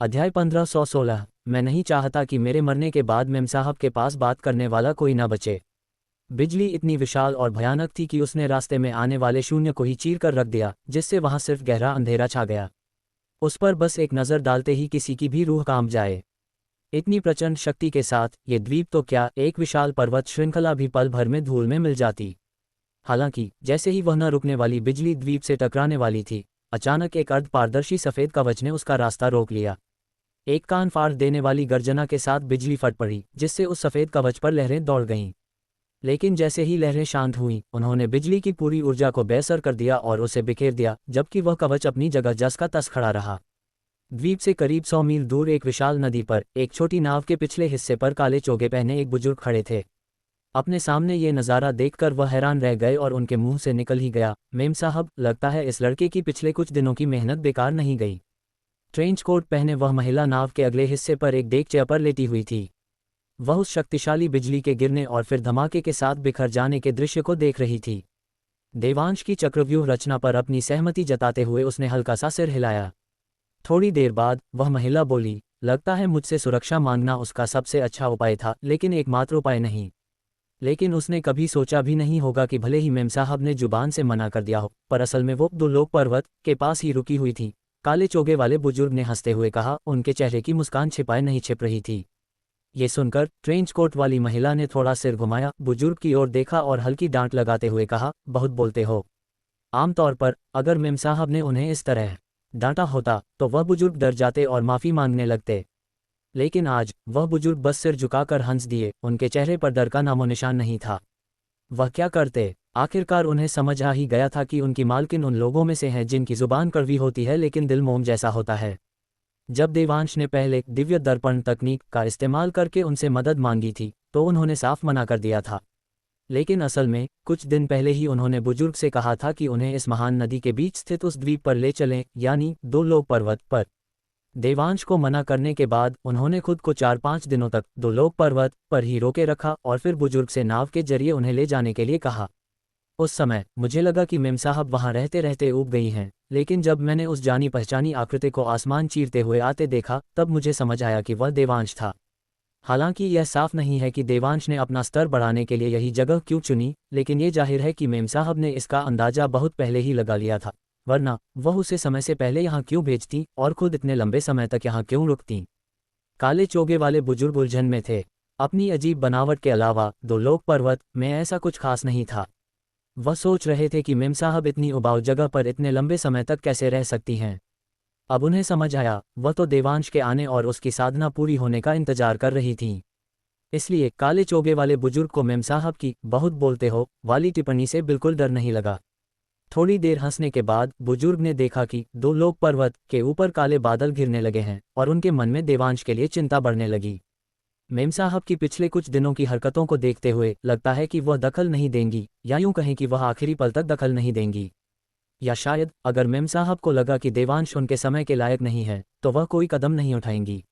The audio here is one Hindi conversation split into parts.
अध्याय 1516। मैं नहीं चाहता कि मेरे मरने के बाद मेम साहब के पास बात करने वाला कोई ना बचे। बिजली इतनी विशाल और भयानक थी कि उसने रास्ते में आने वाले शून्य को ही चीर कर रख दिया, जिससे वहां सिर्फ गहरा अंधेरा छा गया। उस पर बस एक नज़र डालते ही किसी की भी रूह कांप जाए। इतनी प्रचंड शक्ति के साथ ये द्वीप तो क्या, एक विशाल पर्वत श्रृंखला भी पल भर में धूल में मिल जाती। हालांकि जैसे ही वह न रुकने वाली बिजली द्वीप से टकराने वाली थी, अचानक एक अर्ध पारदर्शी सफ़ेद कवच ने उसका रास्ता रोक लिया। एक कान फाड़ देने वाली गर्जना के साथ बिजली फट पड़ी, जिससे उस सफ़ेद कवच पर लहरें दौड़ गईं। लेकिन जैसे ही लहरें शांत हुईं, उन्होंने बिजली की पूरी ऊर्जा को बेअसर कर दिया और उसे बिखेर दिया, जबकि वह कवच अपनी जगह जस का तस खड़ा रहा। द्वीप से करीब 100 मील दूर एक विशाल नदी पर एक छोटी नाव के पिछले हिस्से पर काले चोगे पहने एक बुजुर्ग खड़े थे। अपने सामने ये नज़ारा देखकर वह हैरान रह गए और उनके मुंह से निकल ही गया, मेम साहब, लगता है इस लड़के की पिछले कुछ दिनों की मेहनत बेकार नहीं गई। ट्रेंच कोट पहने वह महिला नाव के अगले हिस्से पर एक डेकचे पर लेटी हुई थी। वह उस शक्तिशाली बिजली के गिरने और फिर धमाके के साथ बिखर जाने के दृश्य को देख रही थी। देवांश की चक्रव्यूह रचना पर अपनी सहमति जताते हुए उसने हल्का सा सिर हिलाया। थोड़ी देर बाद वह महिला बोली, लगता है मुझसे सुरक्षा मांगना उसका सबसे अच्छा उपाय था, लेकिन एकमात्र उपाय नहीं। लेकिन उसने कभी सोचा भी नहीं होगा कि भले ही मेम साहब ने जुबान से मना कर दिया हो, पर असल में वो दुलोक पर्वत के पास ही रुकी हुई थी। काले चोगे वाले बुजुर्ग ने हंसते हुए कहा, उनके चेहरे की मुस्कान छिपाए नहीं छिप रही थी। ये सुनकर ट्रेंच कोट वाली महिला ने थोड़ा सिर घुमाया, बुजुर्ग की ओर देखा और हल्की डांट लगाते हुए कहा, बहुत बोलते हो। आमतौर पर अगर मेम साहब ने उन्हें इस तरह डांटा होता तो वह बुजुर्ग डर जाते और माफ़ी मांगने लगते। लेकिन आज वह बुजुर्ग बस सिर झुकाकर हंस दिए, उनके चेहरे पर डर का नामोनिशान नहीं था। वह क्या करते? आखिरकार उन्हें समझ आ ही गया था कि उनकी मालकिन उन लोगों में से है जिनकी जुबान कड़वी होती है लेकिन दिल मोम जैसा होता है। जब देवांश ने पहले दिव्य दर्पण तकनीक का इस्तेमाल करके उनसे मदद मांगी थी, तो उन्होंने साफ मना कर दिया था। लेकिन असल में कुछ दिन पहले ही उन्होंने बुजुर्ग से कहा था कि उन्हें इस महान नदी के बीच स्थित उस द्वीप पर ले चलें, यानी दो लोक पर्वत पर। देवांश को मना करने के बाद उन्होंने खुद को 4-5 दिनों तक दो लोक पर्वत पर ही रोके रखा और फिर बुजुर्ग से नाव के जरिए उन्हें ले जाने के लिए कहा। उस समय मुझे लगा कि मेम साहब वहां रहते रहते ऊब गई हैं, लेकिन जब मैंने उस जानी पहचानी आकृति को आसमान चीरते हुए आते देखा, तब मुझे समझ आया कि वह देवांश था। हालांकि यह साफ नहीं है कि देवांश ने अपना स्तर बढ़ाने के लिए यही जगह क्यों चुनी, लेकिन ये जाहिर है कि मेम साहब ने इसका अंदाजा बहुत पहले ही लगा लिया था, वरना वह उसे समय से पहले यहाँ क्यों भेजती और खुद इतने लंबे समय तक यहाँ क्यों रुकती। काले चोगे वाले बुजुर्ग उलझन में थे। अपनी अजीब बनावट के अलावा दो लोक पर्वत में ऐसा कुछ खास नहीं था। वह सोच रहे थे कि मेम साहब इतनी उबाऊ जगह पर इतने लंबे समय तक कैसे रह सकती हैं। अब उन्हें समझ आया, वह तो देवांश के आने और उसकी साधना पूरी होने का इंतजार कर रही थीं। इसलिए काले चोगे वाले बुजुर्ग को मेम साहब की बहुत बोलते हो वाली टिप्पणी से बिल्कुल डर नहीं लगा। थोड़ी देर हंसने के बाद बुजुर्ग ने देखा कि दो लोक पर्वत के ऊपर काले बादल घिरने लगे हैं और उनके मन में देवांश के लिए चिंता बढ़ने लगी। मेम साहब की पिछले कुछ दिनों की हरकतों को देखते हुए लगता है कि वह दखल नहीं देंगी, या यूं कहें कि वह आखिरी पल तक दखल नहीं देंगी। या शायद अगर मेम साहब को लगा कि देवांश उनके समय के लायक नहीं है, तो वह कोई कदम नहीं उठाएंगी।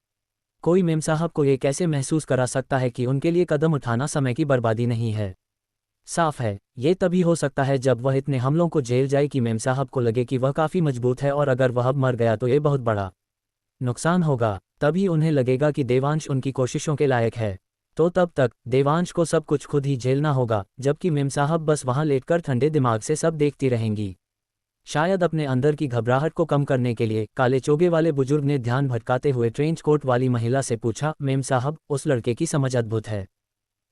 कोई मेम साहब को ये कैसे महसूस करा सकता है कि उनके लिए कदम उठाना समय की बर्बादी नहीं है। साफ है, ये तभी हो सकता है जब वह इतने हमलों को झेल जाए कि मेम साहब को लगे कि वह काफ़ी मजबूत है, और अगर वह अब मर गया तो ये बहुत बड़ा नुकसान होगा। तभी उन्हें लगेगा कि देवांश उनकी कोशिशों के लायक है। तो तब तक देवांश को सब कुछ खुद ही झेलना होगा, जबकि मेम साहब बस वहां लेटकर ठंडे दिमाग से सब देखती रहेंगी। शायद अपने अंदर की घबराहट को कम करने के लिए काले चोगे वाले बुजुर्ग ने ध्यान भटकाते हुए ट्रेंच कोट वाली महिला से पूछा, मेम साहब, उस लड़के की समझ अद्भुत है।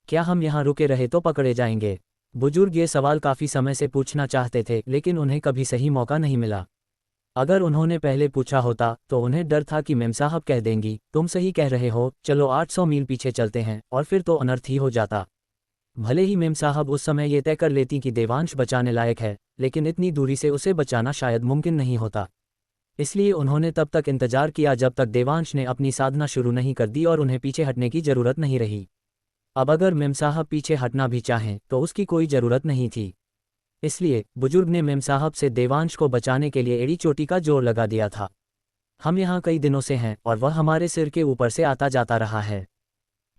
क्या हम यहाँ रुके रहे तो पकड़े जाएंगे? बुजुर्ग ये सवाल काफ़ी समय से पूछना चाहते थे, लेकिन उन्हें कभी सही मौका नहीं मिला। अगर उन्होंने पहले पूछा होता तो उन्हें डर था कि मेम साहब कह देंगी, तुम सही कह रहे हो, चलो 800 मील पीछे चलते हैं, और फिर तो अनर्थ ही हो जाता। भले ही मेम साहब उस समय ये तय कर लेती कि देवांश बचाने लायक है, लेकिन इतनी दूरी से उसे बचाना शायद मुमकिन नहीं होता। इसलिए उन्होंने तब तक इंतजार किया जब तक देवांश ने अपनी साधना शुरू नहीं कर दी और उन्हें पीछे हटने की जरूरत नहीं रही। अब अगर मेम साहब पीछे हटना भी चाहें तो उसकी कोई ज़रूरत नहीं थी। इसलिए बुजुर्ग ने मेम साहब से देवांश को बचाने के लिए एड़ी चोटी का जोर लगा दिया था। हम यहाँ कई दिनों से हैं और वह हमारे सिर के ऊपर से आता जाता रहा है।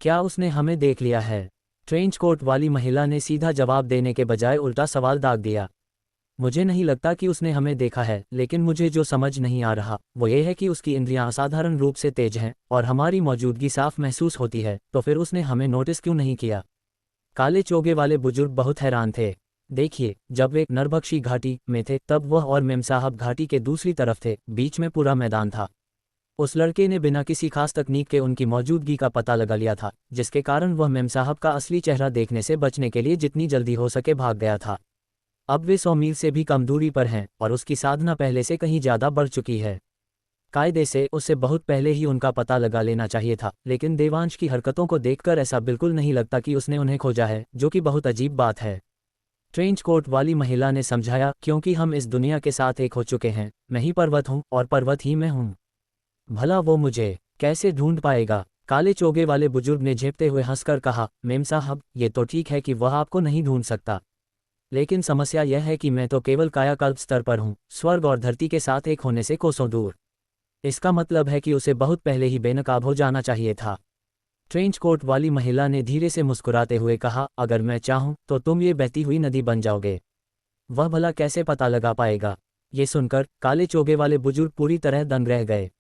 क्या उसने हमें देख लिया है? ट्रेंच कोट वाली महिला ने सीधा जवाब देने के बजाय उल्टा सवाल दाग दिया। मुझे नहीं लगता कि उसने हमें देखा है, लेकिन मुझे जो समझ नहीं आ रहा वो ये है कि उसकी इंद्रियां असाधारण रूप से तेज हैं और हमारी मौजूदगी साफ महसूस होती है, तो फिर उसने हमें नोटिस क्यों नहीं किया। काले चोगे वाले बुजुर्ग बहुत हैरान थे। देखिए, जब वे नरभक्षी घाटी में थे तब वह और मेम साहब घाटी के दूसरी तरफ थे, बीच में पूरा मैदान था। उस लड़के ने बिना किसी खास तकनीक के उनकी मौजूदगी का पता लगा लिया था, जिसके कारण वह मेम साहब का असली चेहरा देखने से बचने के लिए जितनी जल्दी हो सके भाग गया था। अब वे 100 मील से भी कम दूरी पर हैं और उसकी साधना पहले से कहीं ज़्यादा बढ़ चुकी है। कायदे से उसे बहुत पहले ही उनका पता लगा लेना चाहिए था, लेकिन देवांश की हरकतों को देखकर ऐसा बिल्कुल नहीं लगता कि उसने उन्हें खोजा है, जो कि बहुत अजीब बात है। ट्रेंच कोट वाली महिला ने समझाया, क्योंकि हम इस दुनिया के साथ एक हो चुके हैं। मैं ही पर्वत हूँ और पर्वत ही मैं हूँ। भला वो मुझे कैसे ढूंढ पाएगा। काले चोगे वाले बुजुर्ग ने झेपते हुए हंसकर कहा, मेम साहब, ये तो ठीक है कि वह आपको नहीं ढूंढ सकता, लेकिन समस्या यह है कि मैं तो केवल कायाकल्प स्तर पर हूँ, स्वर्ग और धरती के साथ एक होने से कोसों दूर। इसका मतलब है कि उसे बहुत पहले ही बेनकाब हो जाना चाहिए था। ट्रेंच कोट वाली महिला ने धीरे से मुस्कुराते हुए कहा, अगर मैं चाहूँ तो तुम ये बहती हुई नदी बन जाओगे। वह भला कैसे पता लगा पाएगा। ये सुनकर काले चोगे वाले बुजुर्ग पूरी तरह दंग रह गए।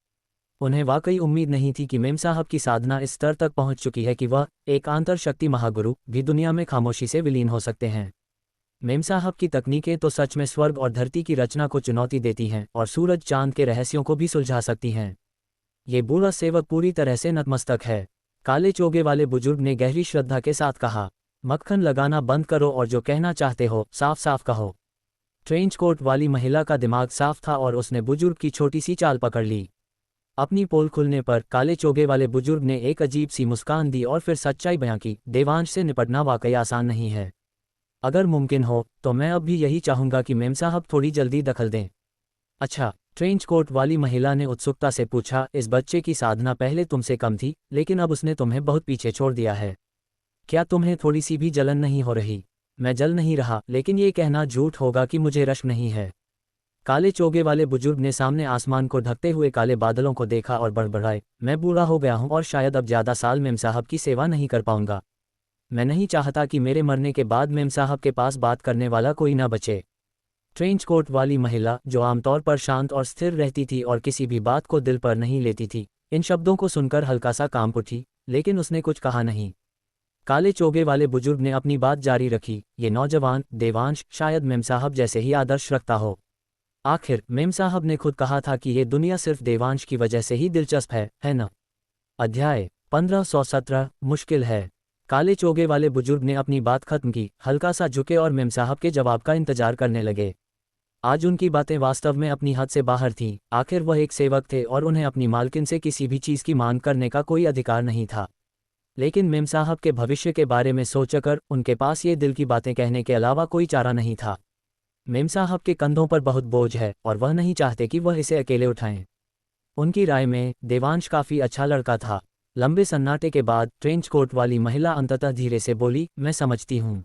उन्हें वाकई उम्मीद नहीं थी कि मेम साहब की साधना इस स्तर तक पहुंच चुकी है कि वह, एक आंतर शक्ति महागुरु, भी दुनिया में खामोशी से विलीन हो सकते हैं। मेम साहब की तकनीकें तो सच में स्वर्ग और धरती की रचना को चुनौती देती हैं और सूरज चांद के रहस्यों को भी सुलझा सकती हैं। ये बूढ़ा सेवक पूरी तरह से नतमस्तक है। काले चोगे वाले बुजुर्ग ने गहरी श्रद्धा के साथ कहा, मक्खन लगाना बंद करो और जो कहना चाहते हो साफ साफ कहो। ट्रेंच कोट वाली महिला का दिमाग साफ था और उसने बुजुर्ग की छोटी सी चाल पकड़ ली। अपनी पोल खुलने पर काले चोगे वाले बुजुर्ग ने एक अजीब सी मुस्कान दी और फिर सच्चाई बयां की, देवांश से निपटना वाकई आसान नहीं है। अगर मुमकिन हो तो मैं अब भी यही चाहूंगा कि मेम साहब थोड़ी जल्दी दखल दें। अच्छा, ट्रेंच कोट वाली महिला ने उत्सुकता से पूछा, इस बच्चे की साधना पहले तुमसे कम थी, लेकिन अब उसने तुम्हें बहुत पीछे छोड़ दिया है। क्या तुम्हें थोड़ी सी भी जलन नहीं हो रही। मैं जल नहीं रहा, लेकिन ये कहना झूठ होगा कि मुझे रश्क नहीं है। काले चोगे वाले बुजुर्ग ने सामने आसमान को ढकते हुए काले बादलों को देखा और बड़बड़ाए, मैं बूढ़ा हो गया हूँ और शायद अब ज़्यादा साल मेम साहब की सेवा नहीं कर पाऊंगा। मैं नहीं चाहता कि मेरे मरने के बाद मेम साहब के पास बात करने वाला कोई ना बचे। ट्रेंच कोट वाली महिला, जो आमतौर पर शांत और स्थिर रहती थी और किसी भी बात को दिल पर नहीं लेती थी, इन शब्दों को सुनकर हल्का सा कांप उठी, लेकिन उसने कुछ कहा नहीं। काले चोगे वाले बुजुर्ग ने अपनी बात जारी रखी, ये नौजवान देवांश शायद मेम साहब जैसे ही आदर्श रखता हो। आखिर मेम साहब ने खुद कहा था कि ये दुनिया सिर्फ देवांश की वजह से ही दिलचस्प है न। अध्याय 1517 मुश्किल है। काले चोगे वाले बुजुर्ग ने अपनी बात खत्म की, हल्का सा झुके और मेम साहब के जवाब का इंतजार करने लगे। आज उनकी बातें वास्तव में अपनी हद से बाहर थीं। आखिर वह एक सेवक थे और उन्हें अपनी मालकिन से किसी भी चीज़ की मांग करने का कोई अधिकार नहीं था। लेकिन मेम साहब के भविष्य के बारे में सोचकर उनके पास ये दिल की बातें कहने के अलावा कोई चारा नहीं था। मेम साहब के कंधों पर बहुत बोझ है और वह नहीं चाहते कि वह इसे अकेले उठाएं। उनकी राय में देवांश काफ़ी अच्छा लड़का था। लंबे सन्नाटे के बाद ट्रेंच कोट वाली महिला अंततः धीरे से बोली, मैं समझती हूँ।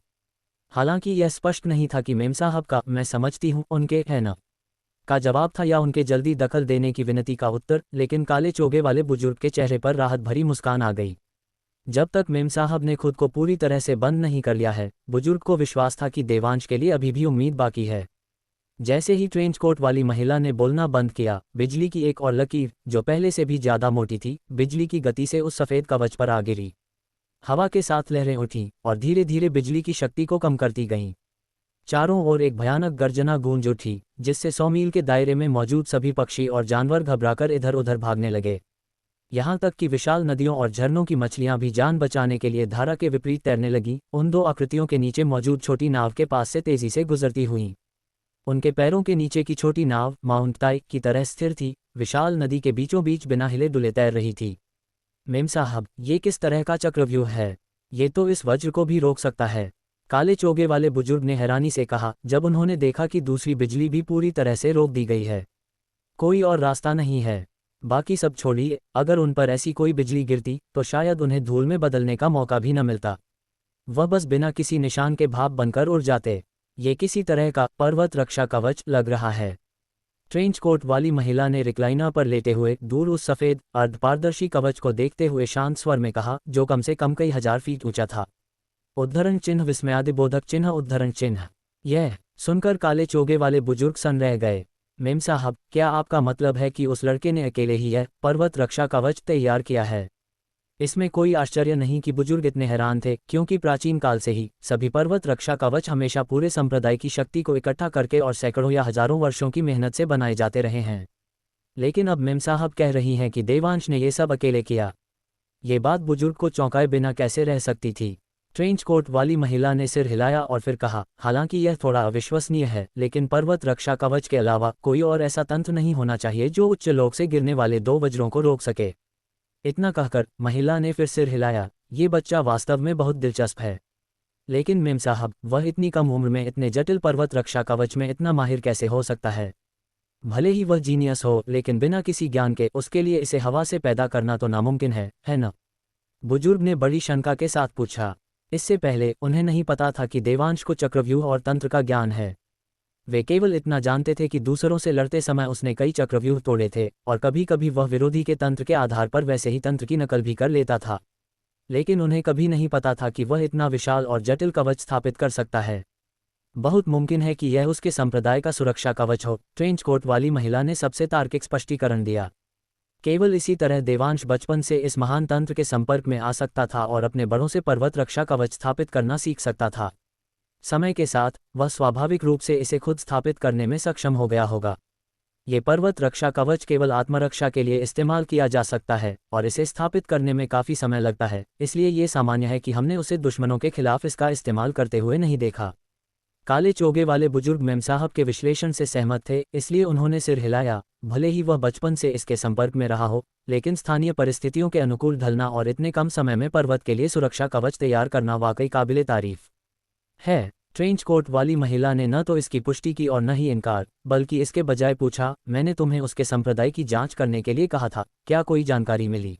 हालांकि यह स्पष्ट नहीं था कि मेम साहब का मैं समझती हूँ उनके है न का जवाब था या उनके जल्दी दखल देने की विनती का उत्तर, लेकिन काले चोगे वाले बुजुर्ग के चेहरे पर राहत भरी मुस्कान आ गई। जब तक मेम साहब ने खुद को पूरी तरह से बंद नहीं कर लिया है, बुजुर्ग को विश्वास था कि देवांश के लिए अभी भी उम्मीद बाकी है। जैसे ही ट्रेंच कोट वाली महिला ने बोलना बंद किया, बिजली की एक और लकीर, जो पहले से भी ज्यादा मोटी थी, बिजली की गति से उस सफ़ेद कवच पर आ गिरी। हवा के साथ लहरें उठीं और धीरे धीरे बिजली की शक्ति को कम करती गईं। चारों ओर एक भयानक गर्जना गूंज उठी, जिससे 100 मील के दायरे में मौजूद सभी पक्षी और जानवर घबराकर इधर उधर भागने लगे। यहाँ तक कि विशाल नदियों और झरनों की मछलियाँ भी जान बचाने के लिए धारा के विपरीत तैरने लगीं, उन दो आकृतियों के नीचे मौजूद छोटी नाव के पास से तेजी से गुजरती हुईं। उनके पैरों के नीचे की छोटी नाव माउंट ताई की तरह स्थिर थी, विशाल नदी के बीचों बीच बिना हिले डुले तैर रही थी। मेम साहब, ये किस तरह का चक्रव्यूह है। ये तो इस वज्र को भी रोक सकता है। काले चोगे वाले बुजुर्ग ने हैरानी से कहा, जब उन्होंने देखा कि दूसरी बिजली भी पूरी तरह से रोक दी गई है। कोई और रास्ता नहीं है। बाकी सब छोड़िए, अगर उन पर ऐसी कोई बिजली गिरती तो शायद उन्हें धूल में बदलने का मौका भी न मिलता। वह बस बिना किसी निशान के भाप बनकर उड़ जाते। ये किसी तरह का पर्वत रक्षा कवच लग रहा है। ट्रेंच कोट वाली महिला ने रिक्लाइनर पर लेटे हुए दूर उस सफ़ेद अर्धपारदर्शी कवच को देखते हुए शांत स्वर में कहा, जो कम से कम कई हजार फीट ऊंचा था। उद्धरण चिन्ह, विस्मयादिबोधक चिन्ह, उद्धरण चिन्ह। यह सुनकर काले चोगे वाले बुजुर्ग सन रह गए। मेम साहब, क्या आपका मतलब है कि उस लड़के ने अकेले ही यह पर्वत रक्षा कवच तैयार किया है? इसमें कोई आश्चर्य नहीं कि बुजुर्ग इतने हैरान थे, क्योंकि प्राचीन काल से ही सभी पर्वत रक्षा कवच हमेशा पूरे संप्रदाय की शक्ति को इकट्ठा करके और सैकड़ों या हजारों वर्षों की मेहनत से बनाए जाते रहे हैं। लेकिन अब मेम साहब कह रही हैं कि देवांश ने ये सब अकेले किया। ये बात बुजुर्ग को चौंकाए बिना कैसे रह सकती थी। ट्रेंच कोट वाली महिला ने सिर हिलाया और फिर कहा, हालांकि यह थोड़ा अविश्वसनीय है, लेकिन पर्वत रक्षा कवच के अलावा कोई और ऐसा तंत्र नहीं होना चाहिए जो उच्च लोक से गिरने वाले 2 वज्रों को रोक सके। इतना कहकर महिला ने फिर सिर हिलाया। ये बच्चा वास्तव में बहुत दिलचस्प है। लेकिन मेम साहब, वह इतनी कम उम्र में इतने जटिल पर्वत रक्षा कवच में इतना माहिर कैसे हो सकता है? भले ही वह जीनियस हो, लेकिन बिना किसी ज्ञान के उसके लिए इसे हवा से पैदा करना तो नामुमकिन है न? बुजुर्ग ने बड़ी शंका के साथ पूछा। इससे पहले उन्हें नहीं पता था कि देवांश को चक्रव्यूह और तंत्र का ज्ञान है। वे केवल इतना जानते थे कि दूसरों से लड़ते समय उसने कई चक्रव्यूह तोड़े थे और कभी कभी वह विरोधी के तंत्र के आधार पर वैसे ही तंत्र की नकल भी कर लेता था। लेकिन उन्हें कभी नहीं पता था कि वह इतना विशाल और जटिल कवच स्थापित कर सकता है। बहुत मुमकिन है कि यह उसके संप्रदाय का सुरक्षा कवच हो, ट्रेंच कोट वाली महिला ने सबसे तार्किक स्पष्टीकरण दिया। केवल इसी तरह देवांश बचपन से इस महान तंत्र के संपर्क में आ सकता था और अपने बड़ों से पर्वत रक्षा कवच स्थापित करना सीख सकता था। समय के साथ वह स्वाभाविक रूप से इसे खुद स्थापित करने में सक्षम हो गया होगा। ये पर्वत रक्षा कवच केवल आत्मरक्षा के लिए इस्तेमाल किया जा सकता है और इसे स्थापित करने में काफ़ी समय लगता है, इसलिए ये सामान्य है कि हमने उसे दुश्मनों के खिलाफ इसका इस्तेमाल करते हुए नहीं देखा। काले चोगे वाले बुजुर्ग मेम साहब के विश्लेषण से सहमत थे, इसलिए उन्होंने सिर हिलाया। भले ही वह बचपन से इसके संपर्क में रहा हो, लेकिन स्थानीय परिस्थितियों के अनुकूल ढलना और इतने कम समय में पर्वत के लिए सुरक्षा कवच तैयार करना वाकई काबिले तारीफ है। ट्रेंच कोट वाली महिला ने न तो इसकी पुष्टि की और न ही इनकार, बल्कि इसके बजाय पूछा, मैंने तुम्हें उसके संप्रदाय की जांच करने के लिए कहा था, क्या कोई जानकारी मिली?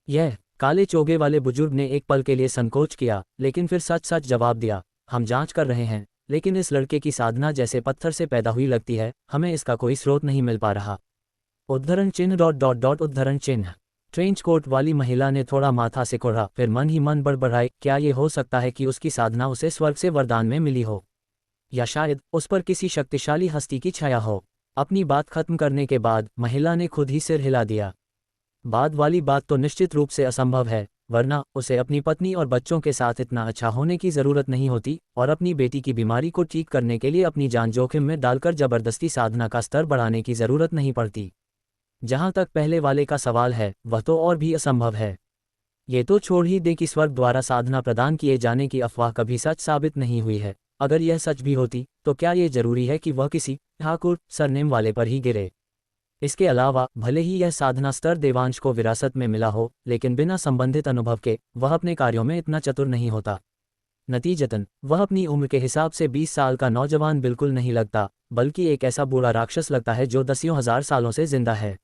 यह काले चोगे वाले बुजुर्ग ने एक पल के लिए संकोच किया, लेकिन फिर सच सच जवाब दिया, हम जांच कर रहे हैं, लेकिन इस लड़के की साधना जैसे पत्थर से पैदा हुई लगती है, हमें इसका कोई स्रोत नहीं मिल पा रहा। उद्धरण चिन्ह ... उद्धरण चिन्ह। ट्रेंच कोट वाली महिला ने थोड़ा माथा सिकोड़ा, फिर मन ही मन बड़बड़ाए, क्या ये हो सकता है कि उसकी साधना उसे स्वर्ग से वरदान में मिली हो, या शायद उस पर किसी शक्तिशाली हस्ती की छाया हो। अपनी बात खत्म करने के बाद महिला ने खुद ही सिर हिला दिया। बाद वाली बात तो निश्चित रूप से असंभव है, वरना उसे अपनी पत्नी और बच्चों के साथ इतना अच्छा होने की ज़रूरत नहीं होती और अपनी बेटी की बीमारी को ठीक करने के लिए अपनी जान जोखिम में डालकर ज़बरदस्ती साधना का स्तर बढ़ाने की ज़रूरत नहीं पड़ती। जहाँ तक पहले वाले का सवाल है, वह तो और भी असंभव है। ये तो छोड़ ही दे कि स्वर्ग द्वारा साधना प्रदान किए जाने की अफवाह कभी सच साबित नहीं हुई है। अगर यह सच भी होती, तो क्या ये जरूरी है कि वह किसी ठाकुर सरनेम वाले पर ही गिरे? इसके अलावा भले ही यह साधना स्तर देवांश को विरासत में मिला हो, लेकिन बिना संबंधित अनुभव के वह अपने कार्यों में इतना चतुर नहीं होता। नतीजतन वह अपनी उम्र के हिसाब से 20 साल का नौजवान बिल्कुल नहीं लगता, बल्कि एक ऐसा बूढ़ा राक्षस लगता है जो दसियों हजार सालों से जिंदा है।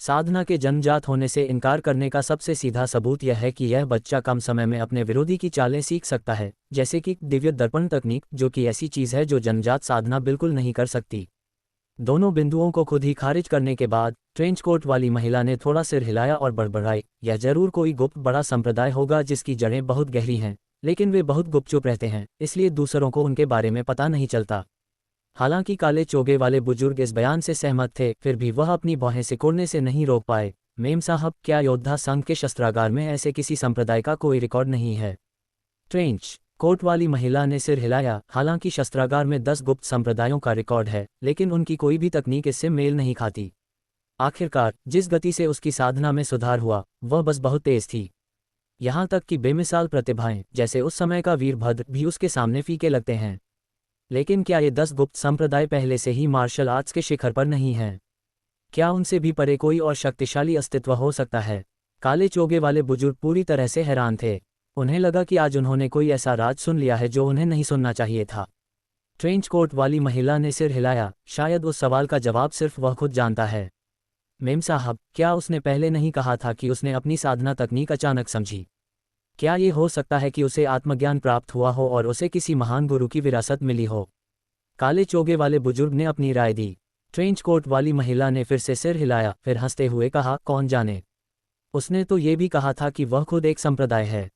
साधना के जन्मजात होने से इनकार करने का सबसे सीधा सबूत यह है कि यह बच्चा कम समय में अपने विरोधी की चालें सीख सकता है, जैसे कि दिव्य दर्पण तकनीक, जो कि ऐसी चीज़ है जो जन्मजात साधना बिल्कुल नहीं कर सकती। दोनों बिंदुओं को खुद ही खारिज करने के बाद ट्रेंच कोट वाली महिला ने थोड़ा सिर हिलाया और बड़बड़ाई, यह जरूर कोई गुप्त बड़ा संप्रदाय होगा जिसकी जड़ें बहुत गहरी हैं, लेकिन वे बहुत गुपचुप रहते हैं, इसलिए दूसरों को उनके बारे में पता नहीं चलता। हालांकि काले चोगे वाले बुजुर्ग इस बयान से सहमत थे, फिर भी वह अपनी भौहें सिकोड़ने से नहीं रोक पाए। मेम साहब, क्या योद्धा संघ के शस्त्रागार में ऐसे किसी संप्रदाय का कोई रिकॉर्ड नहीं है? ट्रेंच कोट वाली महिला ने सिर हिलाया। हालांकि शस्त्रागार में 10 गुप्त संप्रदायों का रिकॉर्ड है, लेकिन उनकी कोई भी तकनीक इससे मेल नहीं खाती। आखिरकार जिस गति से उसकी साधना में सुधार हुआ, वह बस बहुत तेज थी। यहाँ तक कि बेमिसाल प्रतिभाएं, जैसे उस समय का वीरभद्र, भी उसके सामने फीके लगते हैं। लेकिन क्या ये 10 गुप्त संप्रदाय पहले से ही मार्शल आर्ट्स के शिखर पर नहीं हैं? क्या उनसे भी परे कोई और शक्तिशाली अस्तित्व हो सकता है? काले चोगे वाले बुजुर्ग पूरी तरह से हैरान थे। उन्हें लगा कि आज उन्होंने कोई ऐसा राज सुन लिया है जो उन्हें नहीं सुनना चाहिए था। ट्रेंच कोट वाली महिला ने सिर हिलाया। शायद उस सवाल का जवाब सिर्फ वह खुद जानता है। मेम साहब, क्या उसने पहले नहीं कहा था कि उसने अपनी साधना तकनीक अचानक समझी? क्या ये हो सकता है कि उसे आत्मज्ञान प्राप्त हुआ हो और उसे किसी महान गुरु की विरासत मिली हो? काले चोगे वाले बुजुर्ग ने अपनी राय दी। ट्रेंच कोट वाली महिला ने फिर से सिर हिलाया, फिर हंसते हुए कहा, कौन जाने। उसने तो ये भी कहा था कि वह खुद एक संप्रदाय है।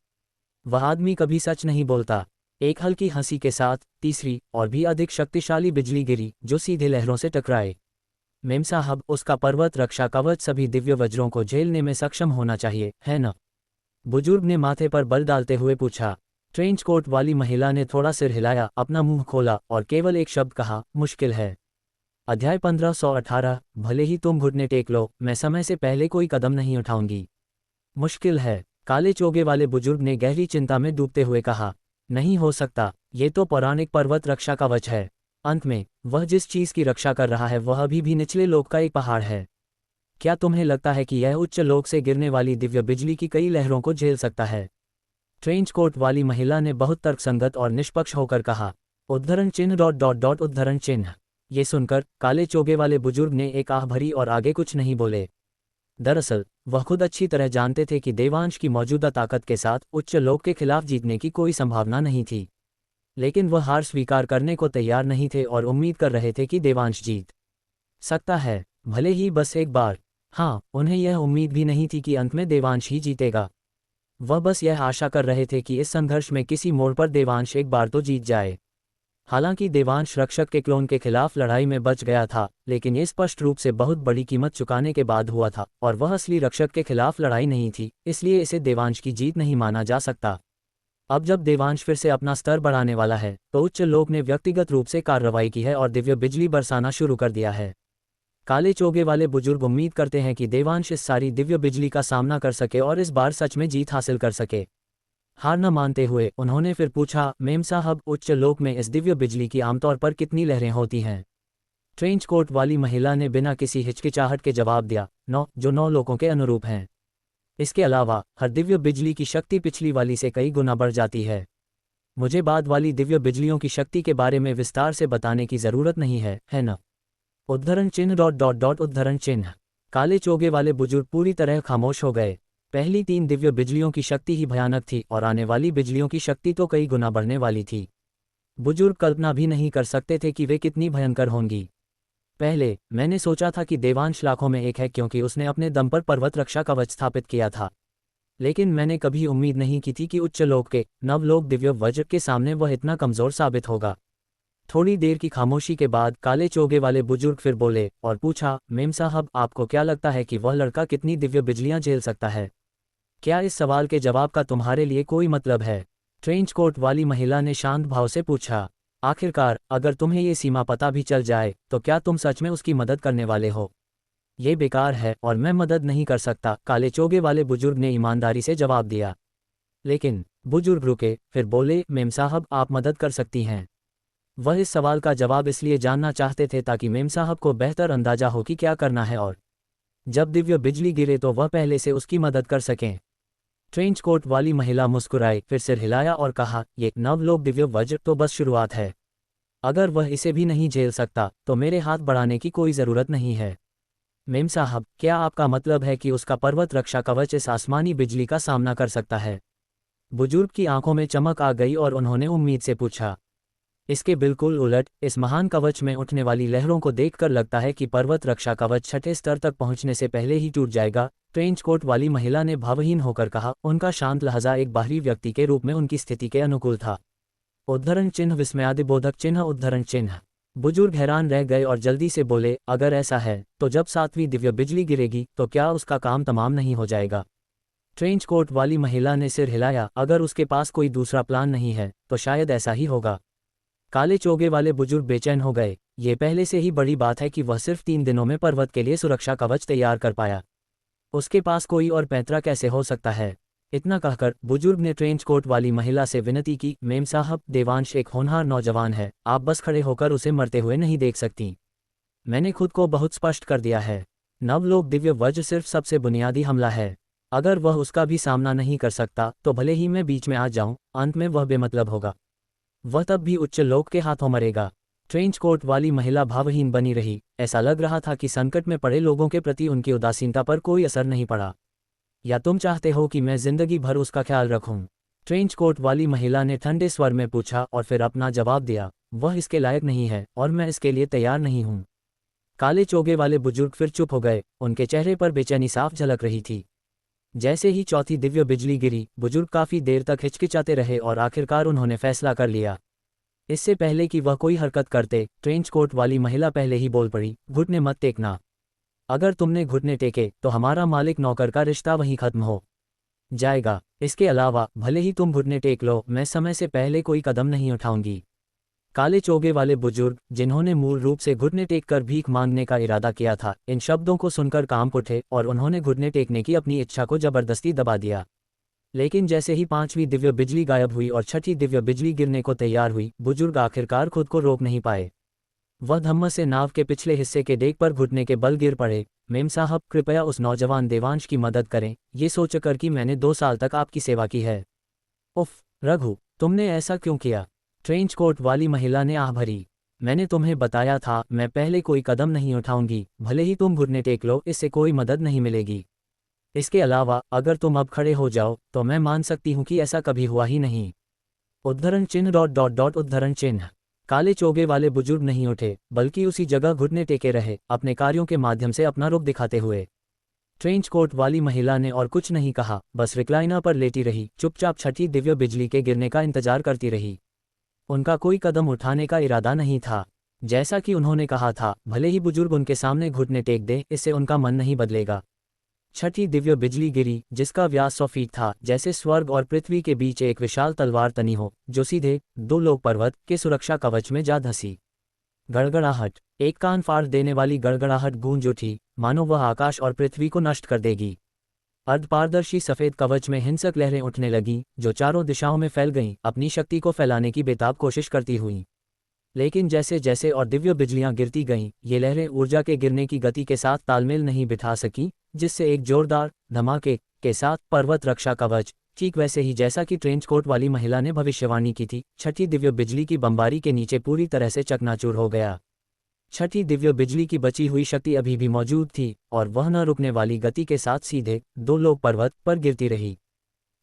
वह आदमी कभी सच नहीं बोलता। एक हल्की हंसी के साथ तीसरी और भी अधिक शक्तिशाली बिजली गिरी जो सीधे लहरों से टकराए। मेम साहब, उसका पर्वत रक्षा कवच सभी दिव्य वज्रों को झेलने में सक्षम होना चाहिए, है न? बुजुर्ग ने माथे पर बल डालते हुए पूछा। ट्रेंच कोट वाली महिला ने थोड़ा सिर हिलाया, अपना मुंह खोला और केवल एक शब्द कहा, मुश्किल है। अध्याय 1518। भले ही तुम घुटने टेक लो, मैं समय से पहले कोई कदम नहीं उठाऊंगी। मुश्किल है, काले चोगे वाले बुजुर्ग ने गहरी चिंता में डूबते हुए कहा। नहीं हो सकता, ये तो पौराणिक पर्वत रक्षा कवच है। अंत में वह जिस चीज की रक्षा कर रहा है वह अभी भी निचले लोक का एक पहाड़ है। क्या तुम्हें लगता है कि यह उच्च लोक से गिरने वाली दिव्य बिजली की कई लहरों को झेल सकता है? ट्रेंच कोट वाली महिला ने बहुत तर्कसंगत और निष्पक्ष होकर कहा। उद्धरण चिन्ह डॉट डॉट डॉट उद्धरण चिन्ह। ये सुनकर काले चोगे वाले बुजुर्ग ने एक आह भरी और आगे कुछ नहीं बोले। दरअसल वह खुद अच्छी तरह जानते थे कि देवांश की मौजूदा ताकत के साथ उच्च लोक के खिलाफ जीतने की कोई संभावना नहीं थी। लेकिन वह हार स्वीकार करने को तैयार नहीं थे और उम्मीद कर रहे थे कि देवांश जीत सकता है, भले ही बस एक बार। हाँ, उन्हें यह उम्मीद भी नहीं थी कि अंत में देवांश ही जीतेगा। वह बस यह आशा कर रहे थे कि इस संघर्ष में किसी मोड़ पर देवांश एक बार तो जीत जाए। हालांकि देवांश रक्षक के क्लोन के खिलाफ लड़ाई में बच गया था, लेकिन ये स्पष्ट रूप से बहुत बड़ी कीमत चुकाने के बाद हुआ था और वह असली रक्षक के खिलाफ लड़ाई नहीं थी, इसलिए इसे देवांश की जीत नहीं माना जा सकता। अब जब देवांश फिर से अपना स्तर बढ़ाने वाला है तो उच्च लोक ने व्यक्तिगत रूप से कार्रवाई की है और दिव्य बिजली बरसाना शुरू कर दिया है। काले चोगे वाले बुजुर्ग उम्मीद करते हैं कि देवांश इस सारी दिव्य बिजली का सामना कर सके और इस बार सच में जीत हासिल कर सके। हार न मानते हुए उन्होंने फिर पूछा, मेम साहब, उच्च लोक में इस दिव्य बिजली की आमतौर पर कितनी लहरें होती हैं? ट्रेंच कोट वाली महिला ने बिना किसी हिचकिचाहट के जवाब दिया, 9, जो 9 लोकों के अनुरूप हैं। इसके अलावा हर दिव्य बिजली की शक्ति पिछली वाली से कई गुना बढ़ जाती है। मुझे बाद वाली दिव्य बिजलियों की शक्ति के बारे में विस्तार से बताने की जरूरत नहीं है न? उद्धरण चिन्ह डॉट डॉट डॉट उद्धरण चिन्ह। काले चोगे वाले बुजुर्ग पूरी तरह खामोश हो गए। पहली 3 दिव्य बिजलियों की शक्ति ही भयानक थी और आने वाली बिजलियों की शक्ति तो कई गुना बढ़ने वाली थी। बुजुर्ग कल्पना भी नहीं कर सकते थे कि वे कितनी भयंकर होंगी। पहले मैंने सोचा था कि देवांश लाखों में एक है क्योंकि उसने अपने दम पर पर्वत रक्षा कवच स्थापित किया था, लेकिन मैंने कभी उम्मीद नहीं की थी कि उच्च लोक के नवलोक दिव्य वज्र के सामने वह इतना कमजोर साबित होगा। थोड़ी देर की खामोशी के बाद काले चोगे वाले बुजुर्ग फिर बोले और पूछा, मेम साहब, आपको क्या लगता है कि वह लड़का कितनी दिव्य बिजलियां झेल सकता है? क्या इस सवाल के जवाब का तुम्हारे लिए कोई मतलब है? ट्रेंच कोट वाली महिला ने शांत भाव से पूछा। आखिरकार अगर तुम्हें ये सीमा पता भी चल जाए तो क्या तुम सच में उसकी मदद करने वाले हो? ये बेकार है और मैं मदद नहीं कर सकता, काले चोगे वाले बुजुर्ग ने ईमानदारी से जवाब दिया। लेकिन बुजुर्ग रुके, फिर बोले, मेम साहब, आप मदद कर सकती हैं। वह इस सवाल का जवाब इसलिए जानना चाहते थे ताकि मेम साहब को बेहतर अंदाजा हो कि क्या करना है और जब दिव्य बिजली गिरे तो वह पहले से उसकी मदद कर सकें। ट्रेंच कोट वाली महिला मुस्कुराई, फिर सिर हिलाया और कहा, ये नवलोक दिव्य वज्र तो बस शुरुआत है। अगर वह इसे भी नहीं झेल सकता तो मेरे हाथ बढ़ाने की कोई ज़रूरत नहीं है। मेम साहब, क्या आपका मतलब है कि उसका पर्वत रक्षा कवच इस आसमानी बिजली का सामना कर सकता है? बुजुर्ग की आंखों में चमक आ गई और उन्होंने उम्मीद से पूछा। इसके बिल्कुल उलट, इस महान कवच में उठने वाली लहरों को देखकर लगता है कि पर्वत रक्षा कवच छठे स्तर तक पहुंचने से पहले ही टूट जाएगा, ट्रेंच कोट वाली महिला ने भावहीन होकर कहा। उनका शांत लहजा एक बाहरी व्यक्ति के रूप में उनकी स्थिति के अनुकूल था। उद्धरण चिन्ह विस्मयादिबोधक चिन्ह उद्धरण चिन्ह। बुजुर्ग हैरान रह गए और जल्दी से बोले, अगर ऐसा है तो जब 7वीं दिव्य बिजली गिरेगी तो क्या उसका काम तमाम नहीं हो जाएगा? ट्रेंच कोट वाली महिला ने सिर हिलाया, अगर उसके पास कोई दूसरा प्लान नहीं है तो शायद ऐसा ही होगा। काले चोगे वाले बुजुर्ग बेचैन हो गए। ये पहले से ही बड़ी बात है कि वह सिर्फ 3 दिनों में पर्वत के लिए सुरक्षा कवच तैयार कर पाया। उसके पास कोई और पैंतरा कैसे हो सकता है? इतना कहकर बुजुर्ग ने ट्रेंच कोट वाली महिला से विनती की, मेम साहब, देवांश एक होनहार नौजवान है, आप बस खड़े होकर उसे मरते हुए नहीं देख सकती। मैंने खुद को बहुत स्पष्ट कर दिया है। नवलोक दिव्य वज्र सिर्फ सबसे बुनियादी हमला है। अगर वह उसका भी सामना नहीं कर सकता तो भले ही मैं बीच में आ जाऊं, अंत में वह बेमतलब होगा। वह तब भी उच्च लोक के हाथों मरेगा। ट्रेंच कोट वाली महिला भावहीन बनी रही। ऐसा लग रहा था कि संकट में पड़े लोगों के प्रति उनकी उदासीनता पर कोई असर नहीं पड़ा। या तुम चाहते हो कि मैं जिंदगी भर उसका ख्याल रखूं? ट्रेंच कोट वाली महिला ने ठंडे स्वर में पूछा और फिर अपना जवाब दिया, वह इसके लायक नहीं है और मैं इसके लिए तैयार नहीं हूं। काले चोगे वाले बुजुर्ग फिर चुप हो गए, उनके चेहरे पर बेचैनी साफ झलक रही थी। जैसे ही चौथी दिव्य बिजली गिरी, बुजुर्ग काफी देर तक हिचकिचाते रहे और आखिरकार उन्होंने फैसला कर लिया। इससे पहले कि वह कोई हरकत करते, ट्रेंच कोट वाली महिला पहले ही बोल पड़ी, घुटने मत टेकना। अगर तुमने घुटने टेके तो हमारा मालिक नौकर का रिश्ता वहीं खत्म हो जाएगा। इसके अलावा भले ही तुम घुटने टेक लो, मैं समय से पहले कोई कदम नहीं उठाऊंगी। काले चोगे वाले बुजुर्ग, जिन्होंने मूल रूप से घुटने टेक कर भीख मांगने का इरादा किया था, इन शब्दों को सुनकर कांप उठे और उन्होंने घुटने टेकने की अपनी इच्छा को जबरदस्ती दबा दिया। लेकिन जैसे ही पांचवी दिव्य बिजली गायब हुई और छठी दिव्य बिजली गिरने को तैयार हुई, बुजुर्ग आखिरकार खुद को रोक नहीं पाए। वह धम्म से नाव के पिछले हिस्से के डेक पर घुटने के बल गिर पड़े। मेम साहब, कृपया उस नौजवान देवांश की मदद करें, ये सोचकर कि मैंने 2 साल तक आपकी सेवा की है। उफ, रघु, तुमने ऐसा क्यों किया? ट्रेंच कोट वाली महिला ने आह भरी। मैंने तुम्हें बताया था, मैं पहले कोई कदम नहीं उठाऊंगी, भले ही तुम घुटने टेक लो, इससे कोई मदद नहीं मिलेगी। इसके अलावा अगर तुम अब खड़े हो जाओ तो मैं मान सकती हूँ कि ऐसा कभी हुआ ही नहीं। उद्धरण चिन्ह ... उद्धरण चिन्ह। काले चोगे वाले बुजुर्ग नहीं उठे, बल्कि उसी जगह घुटने टेके रहे, अपने कार्यों के माध्यम से अपना रुख दिखाते हुए। ट्रेंच कोट वाली महिला ने और कुछ नहीं कहा, बस रिक्लाइनर पर लेटी रही, चुपचाप छठी दिव्य बिजली के गिरने का इंतजार करती रही। उनका कोई कदम उठाने का इरादा नहीं था। जैसा कि उन्होंने कहा था, भले ही बुजुर्ग उनके सामने घुटने टेक दे, इससे उनका मन नहीं बदलेगा। छठी दिव्य बिजली गिरी, जिसका व्यास 100 फीट था, जैसे स्वर्ग और पृथ्वी के बीच एक विशाल तलवार तनी हो, जो सीधे 2 लोक पर्वत के सुरक्षा कवच में जा धंसी। गड़गड़ाहट, एक कान फाड़ देने वाली गड़गड़ाहट गूंज उठी, मानो वह आकाश और पृथ्वी को नष्ट कर देगी। अर्धपारदर्शी सफेद कवच में हिंसक लहरें उठने लगीं, जो चारों दिशाओं में फैल गईं, अपनी शक्ति को फैलाने की बेताब कोशिश करती हुईं। लेकिन जैसे जैसे और दिव्य बिजलियां गिरती गईं, ये लहरें ऊर्जा के गिरने की गति के साथ तालमेल नहीं बिठा सकीं, जिससे एक जोरदार धमाके के साथ पर्वत रक्षा कवच, ठीक वैसे ही जैसा कि ट्रेंच कोट वाली महिला ने भविष्यवाणी की थी, छठी दिव्य बिजली की बमबारी के नीचे पूरी तरह से चकनाचूर हो गया। छठी दिव्य बिजली की बची हुई शक्ति अभी भी मौजूद थी और वह न रुकने वाली गति के साथ सीधे 2 लोक पर्वत पर गिरती रही।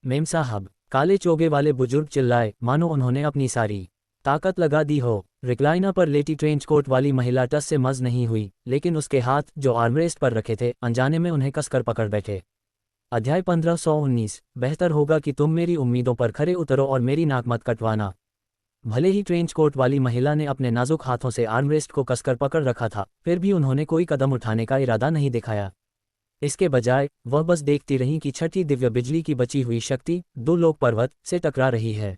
मेम साहब, काले चोगे वाले बुजुर्ग चिल्लाए, मानो उन्होंने अपनी सारी ताकत लगा दी हो। रिक्लाइनर पर लेटी ट्रेंच कोट वाली महिला टस से मज नहीं हुई, लेकिन उसके हाथ जो आर्मरेस्ट पर रखे थे, अनजाने में उन्हें कसकर पकड़ बैठे। अध्याय 1519। बेहतर होगा कि तुम मेरी उम्मीदों पर खरे उतरो और मेरी नाक मत कटवाना। भले ही ट्रेंच कोट वाली महिला ने अपने नाजुक हाथों से आर्मरेस्ट को कसकर पकड़ रखा था, फिर भी उन्होंने कोई कदम उठाने का इरादा नहीं दिखाया। इसके बजाय वह बस देखती रहीं कि छठी दिव्य बिजली की बची हुई शक्ति 2 लोक पर्वत से टकरा रही है।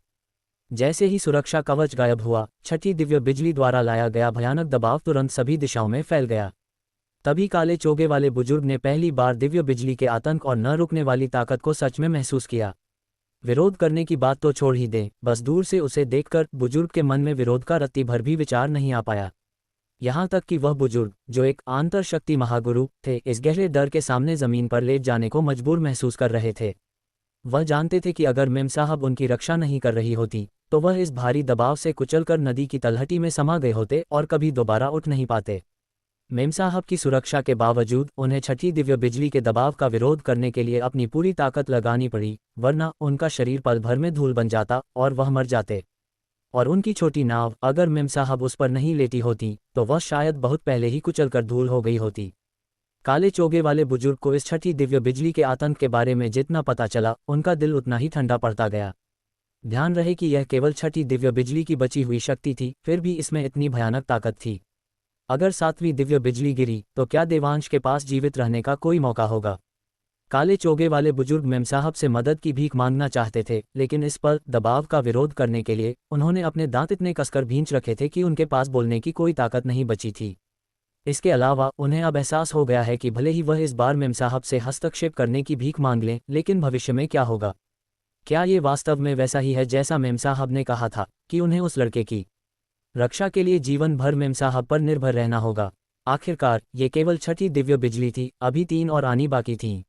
जैसे ही सुरक्षा कवच गायब हुआ, छठी दिव्य बिजली द्वारा लाया गया भयानक दबाव तुरंत सभी दिशाओं में फैल गया। तभी काले चोगे वाले बुजुर्ग ने पहली बार दिव्य बिजली के आतंक और न रुकने वाली ताकत को सच में महसूस किया। विरोध करने की बात तो छोड़ ही दें, बस दूर से उसे देखकर बुजुर्ग के मन में विरोध का रत्ती भर भी विचार नहीं आ पाया। यहाँ तक कि वह बुजुर्ग, जो एक आंतर शक्ति महागुरु थे, इस गहरे डर के सामने जमीन पर लेट जाने को मजबूर महसूस कर रहे थे। वह जानते थे कि अगर मेम साहब उनकी रक्षा नहीं कर रही होती, तो वह इस भारी दबाव से कुचलकर नदी की तलहटी में समा गए होते और कभी दोबारा उठ नहीं पाते। मेम साहब की सुरक्षा के बावजूद उन्हें छठी दिव्य बिजली के दबाव का विरोध करने के लिए अपनी पूरी ताकत लगानी पड़ी, वरना उनका शरीर पल भर में धूल बन जाता और वह मर जाते। और उनकी छोटी नाव, अगर मेम साहब उस पर नहीं लेटी होती, तो वह शायद बहुत पहले ही कुचलकर धूल हो गई होती। काले चोगे वाले बुजुर्ग को इस छठी दिव्य बिजली के आतंक के बारे में जितना पता चला, उनका दिल उतना ही ठंडा पड़ता गया। ध्यान रहे कि यह केवल छठी दिव्य बिजली की बची हुई शक्ति थी, फिर भी इसमें इतनी भयानक ताकत थी। अगर 7वीं दिव्य बिजली गिरी, तो क्या देवांश के पास जीवित रहने का कोई मौका होगा? काले चोगे वाले बुजुर्ग मेम साहब से मदद की भीख मांगना चाहते थे, लेकिन इस पर दबाव का विरोध करने के लिए उन्होंने अपने दांत इतने कसकर भींच रखे थे कि उनके पास बोलने की कोई ताकत नहीं बची थी। इसके अलावा उन्हें अब एहसास हो गया है कि भले ही वह इस बार मेम साहब से हस्तक्षेप करने की भीख मांग लें, लेकिन भविष्य में क्या होगा? क्या ये वास्तव में वैसा ही है जैसा मेम साहब ने कहा था, कि उन्हें उस लड़के की रक्षा के लिए जीवन भर मेम साहब पर निर्भर रहना होगा? आखिरकार ये केवल छठी दिव्य बिजली थी, अभी 3 और आनी बाकी थीं।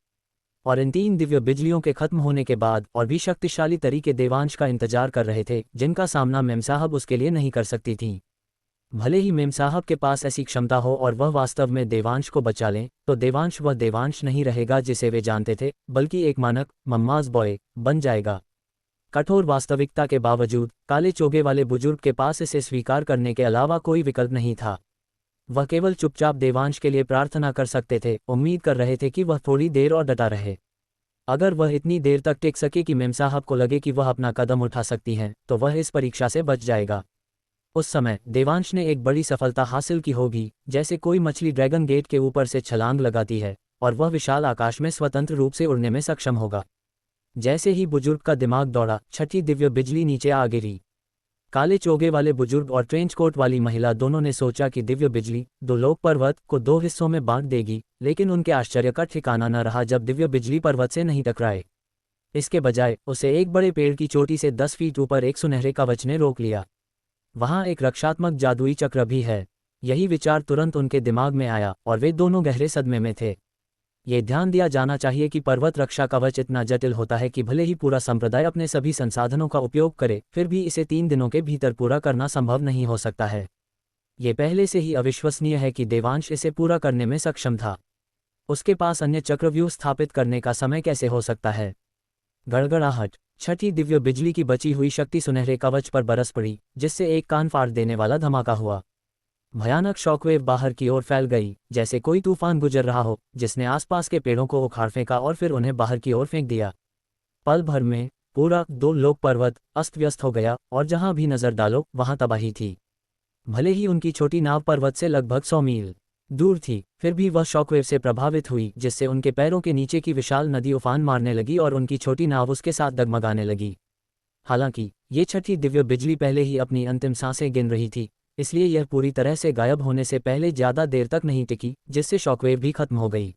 और इन 3 दिव्य बिजलियों के खत्म होने के बाद और भी शक्तिशाली तरीके देवांश का इंतजार कर रहे थे, जिनका सामना मेम साहब उसके लिए नहीं कर सकती थीं। भले ही मेम साहब के पास ऐसी क्षमता हो और वह वास्तव में देवांश को बचा लें, तो देवांश वह देवांश नहीं रहेगा जिसे वे जानते थे, बल्कि एक मानक मम्माज बॉय बन जाएगा। कठोर वास्तविकता के बावजूद काले चोगे वाले बुजुर्ग के पास इसे स्वीकार करने के अलावा कोई विकल्प नहीं था। वह केवल चुपचाप देवांश के लिए प्रार्थना कर सकते थे, उम्मीद कर रहे थे कि वह थोड़ी देर और डटा रहे। अगर वह इतनी देर तक टिक सके कि मेम साहब को लगे कि वह अपना कदम उठा सकती हैं, तो वह इस परीक्षा से बच जाएगा। उस समय देवांश ने एक बड़ी सफलता हासिल की होगी, जैसे कोई मछली ड्रैगन गेट के ऊपर से छलांग लगाती है और वह विशाल आकाश में स्वतंत्र रूप से उड़ने में सक्षम होगा। जैसे ही बुजुर्ग का दिमाग दौड़ा, छठी दिव्य बिजली नीचे आ गिरी। काले चोगे वाले बुजुर्ग और ट्रेंच कोट वाली महिला दोनों ने सोचा कि दिव्य बिजली दो लोक पर्वत को दो हिस्सों में बांट देगी, लेकिन उनके आश्चर्य का ठिकाना न रहा जब दिव्य बिजली पर्वत से नहीं टकराए। इसके बजाय उसे एक बड़े पेड़ की चोटी से 10 फीट ऊपर एक सुनहरे कवच ने रोक लिया। वहां एक रक्षात्मक जादुई चक्र भी है। यही विचार तुरंत उनके दिमाग में आया और वे दोनों गहरे सदमे में थे। ये ध्यान दिया जाना चाहिए कि पर्वत रक्षा कवच इतना जटिल होता है कि भले ही पूरा संप्रदाय अपने सभी संसाधनों का उपयोग करे, फिर भी इसे 3 दिनों के भीतर पूरा करना संभव नहीं हो सकता है। ये पहले से ही अविश्वसनीय है कि देवांश इसे पूरा करने में सक्षम था। उसके पास अन्य चक्रव्यूह स्थापित करने का समय कैसे हो सकता है? गड़गड़ाहट। छठी दिव्य बिजली की बची हुई शक्ति सुनहरे कवच पर बरस पड़ी, जिससे एक कान फाड़ देने वाला धमाका हुआ। भयानक शॉकवेव बाहर की ओर फैल गई, जैसे कोई तूफान गुजर रहा हो जिसने आसपास के पेड़ों को उखाड़ फेंका और फिर उन्हें बाहर की ओर फेंक दिया। पल भर में पूरा दो लोक पर्वत अस्त व्यस्त हो गया और जहां भी नजर डालो वहां तबाही थी। भले ही उनकी छोटी नाव पर्वत से लगभग 100 मील दूर थी, फिर भी वह शॉकवेव से प्रभावित हुई, जिससे उनके पैरों के नीचे की विशाल नदी उफान मारने लगी और उनकी छोटी नाव उसके साथ डगमगाने लगी। हालांकि ये छठी दिव्य बिजली पहले ही अपनी अंतिम सांसें गिन रही थी, इसलिए यह पूरी तरह से गायब होने से पहले ज्यादा देर तक नहीं टिकी, जिससे शॉकवेव भी खत्म हो गई।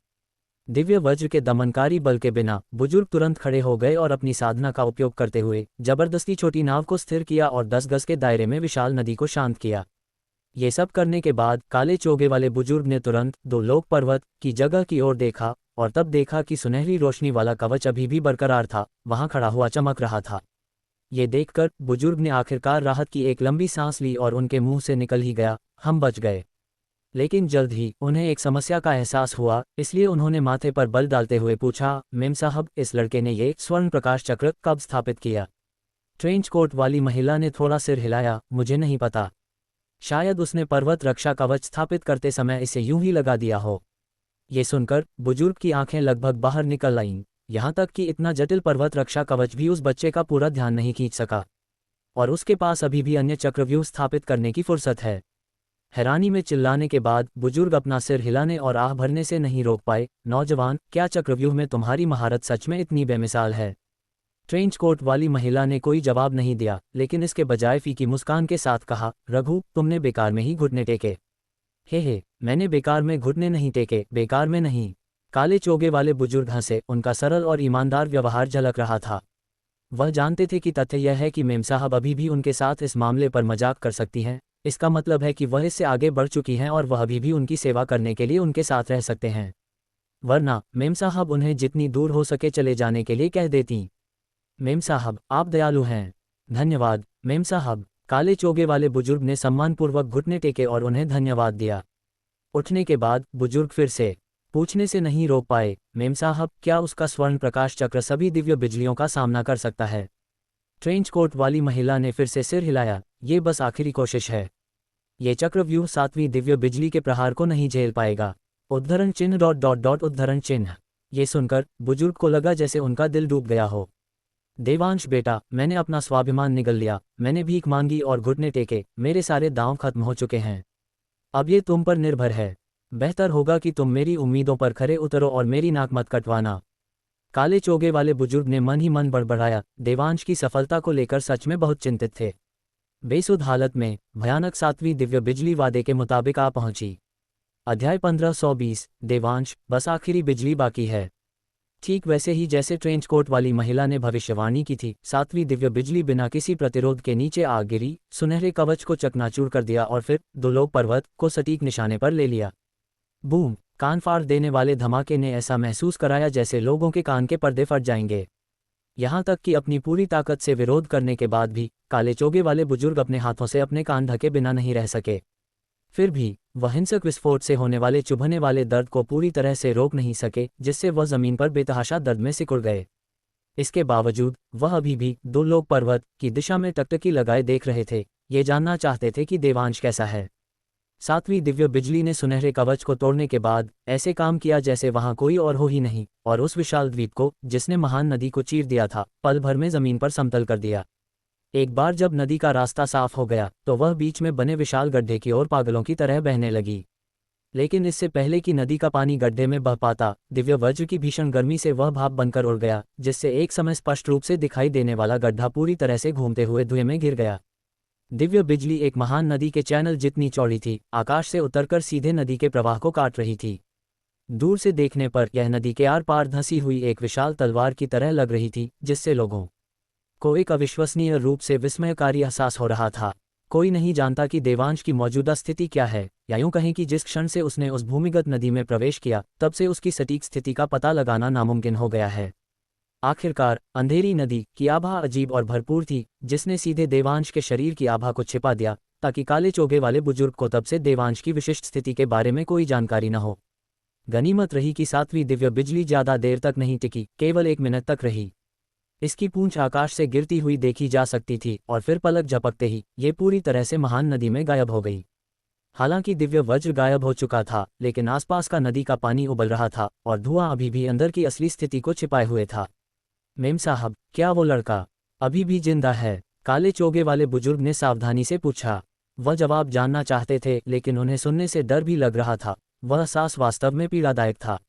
दिव्य वज्र के दमनकारी बल के बिना बुजुर्ग तुरंत खड़े हो गए और अपनी साधना का उपयोग करते हुए जबरदस्ती छोटी नाव को स्थिर किया और 10 गज के दायरे में विशाल नदी को शांत किया। ये सब करने के बाद काले चोगे वाले बुजुर्ग ने तुरंत दो लोक पर्वत की जगह की ओर देखा और तब देखा कि सुनहरी रोशनी वाला कवच अभी भी बरकरार था, वहां खड़ा हुआ चमक रहा था। ये देखकर बुजुर्ग ने आखिरकार राहत की एक लंबी सांस ली और उनके मुंह से निकल ही गया, हम बच गए। लेकिन जल्द ही उन्हें एक समस्या का एहसास हुआ, इसलिए उन्होंने माथे पर बल डालते हुए पूछा, मेम साहब, इस लड़के ने ये स्वर्ण प्रकाश चक्र कब स्थापित किया? ट्रेंच कोट वाली महिला ने थोड़ा सिर हिलाया, मुझे नहीं पता। शायद उसने पर्वत रक्षा कवच स्थापित करते समय इसे यूं ही लगा दिया हो। ये सुनकर बुजुर्ग की आंखें लगभग बाहर निकल आईं, यहाँ तक कि इतना जटिल पर्वत रक्षा कवच भी उस बच्चे का पूरा ध्यान नहीं खींच सका, और उसके पास अभी भी अन्य चक्रव्यूह स्थापित करने की फुर्सत है। हैरानी में चिल्लाने के बाद बुजुर्ग अपना सिर हिलाने और आह भरने से नहीं रोक पाए, नौजवान, क्या चक्रव्यूह में तुम्हारी महारत सच में इतनी बेमिसाल है? ट्रेंच कोट वाली महिला ने कोई जवाब नहीं दिया, लेकिन इसके बजाय फीकी मुस्कान के साथ कहा, रघु, तुमने बेकार में ही घुटने टेके। हे, मैंने बेकार में घुटने नहीं टेके, बेकार में नहीं। काले चोगे वाले बुजुर्ग हंसे, उनका सरल और ईमानदार व्यवहार झलक रहा था। वह जानते थे कि तथ्य यह है कि मेम साहब अभी भी उनके साथ इस मामले पर मजाक कर सकती हैं, इसका मतलब है कि वह इससे आगे बढ़ चुकी हैं और वह अभी भी उनकी सेवा करने के लिए उनके साथ रह सकते हैं। वरना मेम साहब उन्हें जितनी दूर हो सके चले जाने के लिए कह देती। मेम साहब, आप दयालु हैं। धन्यवाद मेम साहब। काले चोगे वाले बुजुर्ग ने सम्मानपूर्वक घुटने टेके और उन्हें धन्यवाद दिया। उठने के बाद बुजुर्ग फिर से पूछने से नहीं रोक पाए, मेम साहब, क्या उसका स्वर्ण प्रकाश चक्र सभी दिव्य बिजलियों का सामना कर सकता है? ट्रेंच कोट वाली महिला ने फिर से सिर हिलाया, ये बस आखिरी कोशिश है। ये चक्रव्यूह 7वीं दिव्य बिजली के प्रहार को नहीं झेल पाएगा। उद्धरण चिन्ह ... उद्धरण चिन्ह। ये सुनकर बुजुर्ग को लगा जैसे उनका दिल डूब गया हो। देवांश बेटा, मैंने अपना स्वाभिमान निगल लिया, मैंने भीख मांगी और घुटने टेके, मेरे सारे दांव खत्म हो चुके हैं। अब ये तुम पर निर्भर है। बेहतर होगा कि तुम मेरी उम्मीदों पर खरे उतरो और मेरी नाक मत कटवाना। काले चोगे वाले बुजुर्ग ने मन ही मन बड़बड़ाया, देवांश की सफलता को लेकर सच में बहुत चिंतित थे। बेसुध हालत में भयानक 7वीं दिव्य बिजली वादे के मुताबिक आ पहुंची। अध्याय 1520। देवांश, बस आखिरी बिजली बाकी है। ठीक वैसे ही जैसे ट्रेंच कोट वाली महिला ने भविष्यवाणी की थी, 7वीं दिव्य बिजली बिना किसी प्रतिरोध के नीचे आ गिरी, सुनहरे कवच को चकनाचूर कर दिया और फिर दो लोक पर्वत को सटीक निशाने पर ले लिया। बूम! कान फाड़ देने वाले धमाके ने ऐसा महसूस कराया जैसे लोगों के कान के पर्दे फट जाएंगे। यहाँ तक कि अपनी पूरी ताकत से विरोध करने के बाद भी काले चोगे वाले बुजुर्ग अपने हाथों से अपने कान ढके बिना नहीं रह सके। फिर भी वह हिंसक विस्फोट से होने वाले चुभने वाले दर्द को पूरी तरह से रोक नहीं सके, जिससे वह जमीन पर बेतहाशा दर्द में सिकुड़ गए। इसके बावजूद वह अभी भी दो लोक पर्वत की दिशा में टकटकी लगाए देख रहे थे, ये जानना चाहते थे कि देवांश कैसा है। सातवीं दिव्य बिजली ने सुनहरे कवच को तोड़ने के बाद ऐसे काम किया जैसे वहां कोई और हो ही नहीं, और उस विशाल द्वीप को, जिसने महान नदी को चीर दिया था, पल भर में जमीन पर समतल कर दिया। एक बार जब नदी का रास्ता साफ हो गया तो वह बीच में बने विशाल गड्ढे की ओर पागलों की तरह बहने लगी। लेकिन इससे पहले कि नदी का पानी गड्ढे में बह पाता, दिव्य वज्र की भीषण गर्मी से वह भाप बनकर उड़ गया, जिससे एक समय स्पष्ट रूप से दिखाई देने वाला गड्ढा पूरी तरह से घूमते हुए धुएं में गिर गया। दिव्य बिजली एक महान नदी के चैनल जितनी चौड़ी थी, आकाश से उतरकर सीधे नदी के प्रवाह को काट रही थी। दूर से देखने पर यह नदी के आर पार धंसी हुई एक विशाल तलवार की तरह लग रही थी, जिससे लोगों को एक अविश्वसनीय रूप से विस्मयकारी एहसास हो रहा था। कोई नहीं जानता कि देवांश की मौजूदा स्थिति क्या है, या यूं कहें कि जिस क्षण से उसने उस भूमिगत नदी में प्रवेश किया, तब से उसकी सटीक स्थिति का पता लगाना नामुमकिन हो गया है। आखिरकार अंधेरी नदी की आभा अजीब और भरपूर थी, जिसने सीधे देवांश के शरीर की आभा को छिपा दिया, ताकि काले चोगे वाले बुजुर्ग को तब से देवांश की विशिष्ट स्थिति के बारे में कोई जानकारी न हो। गनीमत रही कि सातवीं दिव्य बिजली ज्यादा देर तक नहीं टिकी, केवल 1 मिनट तक रही। इसकी पूंछ आकाश से गिरती हुई देखी जा सकती थी, और फिर पलक झपकते ही ये पूरी तरह से महान नदी में गायब हो गई। हालांकि दिव्य वज्र गायब हो चुका था, लेकिन आसपास का नदी का पानी उबल रहा था और धुआं अभी भी अंदर की असली स्थिति को छिपाए हुए था। मेम साहब, क्या वो लड़का अभी भी जिंदा है? काले चोगे वाले बुजुर्ग ने सावधानी से पूछा। वह जवाब जानना चाहते थे, लेकिन उन्हें सुनने से डर भी लग रहा था। वह एहसास वास्तव में पीड़ादायक था।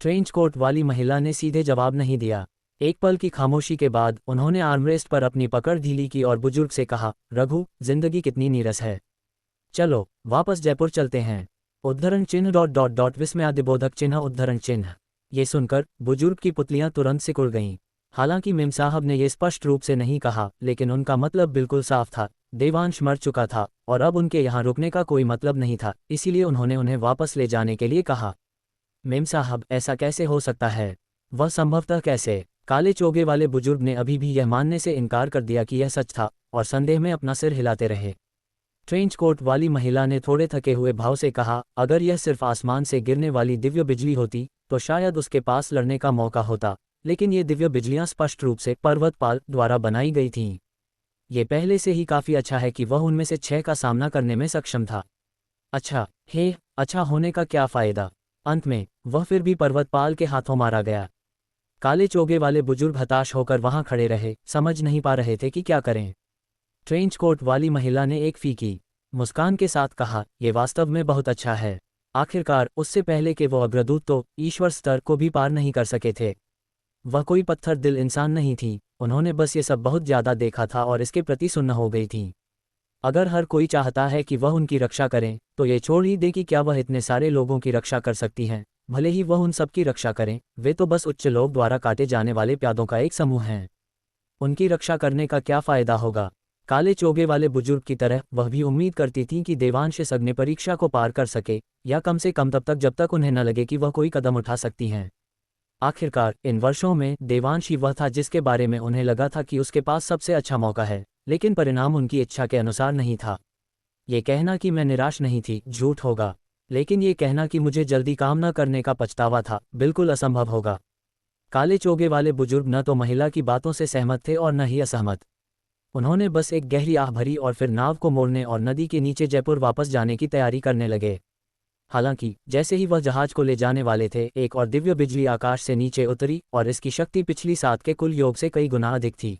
ट्रेंच कोट वाली महिला ने सीधे जवाब नहीं दिया। एक पल की खामोशी के बाद उन्होंने आर्मरेस्ट पर अपनी पकड़ ढीली की और बुजुर्ग से कहा, रघु, जिंदगी कितनी नीरस है। चलो वापस जयपुर चलते हैं। उद्धरण चिन्ह ... विस्मयादिबोधक चिन्ह उद्धरण चिन्ह। ये सुनकर बुजुर्ग की पुतलियां तुरंत सिकुड़ गईं। हालांकि मेम साहब ने यह स्पष्ट रूप से नहीं कहा, लेकिन उनका मतलब बिल्कुल साफ था। देवांश मर चुका था और अब उनके यहाँ रुकने का कोई मतलब नहीं था, इसीलिए उन्होंने उन्हें वापस ले जाने के लिए कहा। मेम साहब, ऐसा कैसे हो सकता है? वह संभवतः कैसे? काले चोगे वाले बुजुर्ग ने अभी भी यह मानने से इनकार कर दिया कि यह सच था, और संदेह में अपना सिर हिलाते रहे। ट्रेंच कोट वाली महिला ने थोड़े थके हुए भाव से कहा, अगर यह सिर्फ आसमान से गिरने वाली दिव्य बिजली होती तो शायद उसके पास लड़ने का मौका होता, लेकिन ये दिव्य बिजलियां स्पष्ट रूप से पर्वतपाल द्वारा बनाई गई थीं। ये पहले से ही काफी अच्छा है कि वह उनमें से 6 का सामना करने में सक्षम था। अच्छा होने का क्या फायदा? अंत में वह फिर भी पर्वतपाल के हाथों मारा गया। काले चोगे वाले बुजुर्ग हताश होकर वहां खड़े रहे, समझ नहीं पा रहे थे कि क्या करें। ट्रेंच कोट वाली महिला ने एक फीकी मुस्कान के साथ कहा, यह वास्तव में बहुत अच्छा है। आखिरकार उससे पहले कि वो अग्रदूत तो ईश्वर स्तर को भी पार नहीं कर सके थे। वह कोई पत्थर दिल इंसान नहीं थी, उन्होंने बस ये सब बहुत ज्यादा देखा था और इसके प्रति सुन्न हो गई थी। अगर हर कोई चाहता है कि वह उनकी रक्षा करें, तो ये छोड़ ही दे कि क्या वह इतने सारे लोगों की रक्षा कर सकती हैं। भले ही वह उन सब की रक्षा करें, वे तो बस उच्च लोग द्वारा काटे जाने वाले प्यादों का एक समूह हैं। उनकी रक्षा करने का क्या फायदा होगा? काले चोगे वाले बुजुर्ग की तरह वह भी उम्मीद करती थी कि देवांश इस अग्नि परीक्षा को पार कर सके, या कम से कम तब तक जब तक उन्हें न लगे कि वह कोई कदम उठा सकती हैं। आखिरकार इन वर्षों में देवांश ही वह था जिसके बारे में उन्हें लगा था कि उसके पास सबसे अच्छा मौका है, लेकिन परिणाम उनकी इच्छा के अनुसार नहीं था। ये कहना कि मैं निराश नहीं थी झूठ होगा, लेकिन ये कहना कि मुझे जल्दी काम न करने का पछतावा था बिल्कुल असंभव होगा। काले चोगे वाले बुजुर्ग न तो महिला की बातों से सहमत थे और न ही असहमत। उन्होंने बस एक गहरी आह भरी और फिर नाव को मोड़ने और नदी के नीचे जयपुर वापस जाने की तैयारी करने लगे। हालांकि जैसे ही वह जहाज को ले जाने वाले थे, एक और दिव्य बिजली आकाश से नीचे उतरी और इसकी शक्ति पिछली 7 के कुल योग से कई गुना अधिक थी।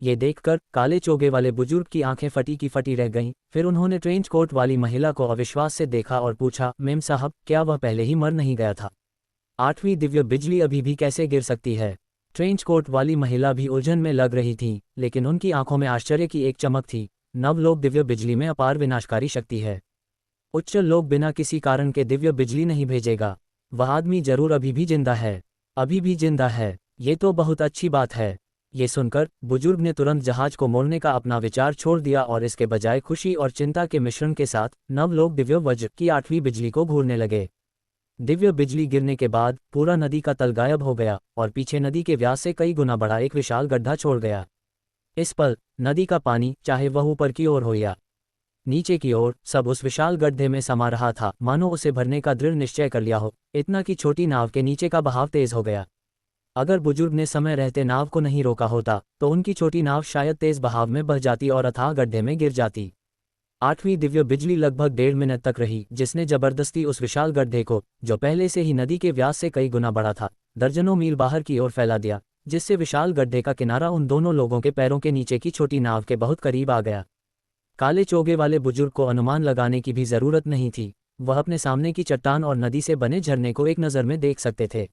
ये देखकर काले चोगे वाले बुजुर्ग की आंखें फटी की फटी रह गईं। फिर उन्होंने ट्रेंच कोट वाली महिला को अविश्वास से देखा और पूछा, मेम साहब, क्या वह पहले ही मर नहीं गया था? 8वीं दिव्य बिजली अभी भी कैसे गिर सकती है? ट्रेंच कोट वाली महिला भी उलझन में लग रही थी, लेकिन उनकी आंखों में आश्चर्य की एक चमक थी। नवलोक दिव्य बिजली में अपार विनाशकारी शक्ति है। उच्च लोक बिना किसी कारण के दिव्य बिजली नहीं भेजेगा। वह आदमी जरूर अभी भी जिंदा है। अभी भी जिंदा है, ये तो बहुत अच्छी बात है। ये सुनकर बुजुर्ग ने तुरंत जहाज को मोड़ने का अपना विचार छोड़ दिया और इसके बजाय खुशी और चिंता के मिश्रण के साथ नवलोक दिव्य वज्र की 8वीं बिजली को घूरने लगे। दिव्य बिजली गिरने के बाद पूरा नदी का तल गायब हो गया और पीछे नदी के व्यास से कई गुना बड़ा एक विशाल गड्ढा छोड़ गया। इस पल नदी का पानी, चाहे वह ऊपर की ओर हो या नीचे की ओर, सब उस विशाल गड्ढे में समा रहा था, मानो उसे भरने का दृढ़ निश्चय कर लिया हो। इतना कि छोटी नाव के नीचे का बहाव तेज हो गया। अगर बुजुर्ग ने समय रहते नाव को नहीं रोका होता, तो उनकी छोटी नाव शायद तेज बहाव में बह जाती और अथाह गड्ढे में गिर जाती। 8वीं दिव्य बिजली लगभग 1.5 मिनट तक रही, जिसने जबरदस्ती उस विशाल गड्ढे को, जो पहले से ही नदी के व्यास से कई गुना बड़ा था, दर्जनों मील बाहर की ओर फैला दिया, जिससे विशाल गड्ढे का किनारा उन दोनों लोगों के पैरों के नीचे की छोटी नाव के बहुत करीब आ गया। काले चोगे वाले बुजुर्ग को अनुमान लगाने की भी जरूरत नहीं थी, वह अपने सामने की चट्टान और नदी से बने झरने को एक नज़र में देख सकते थे।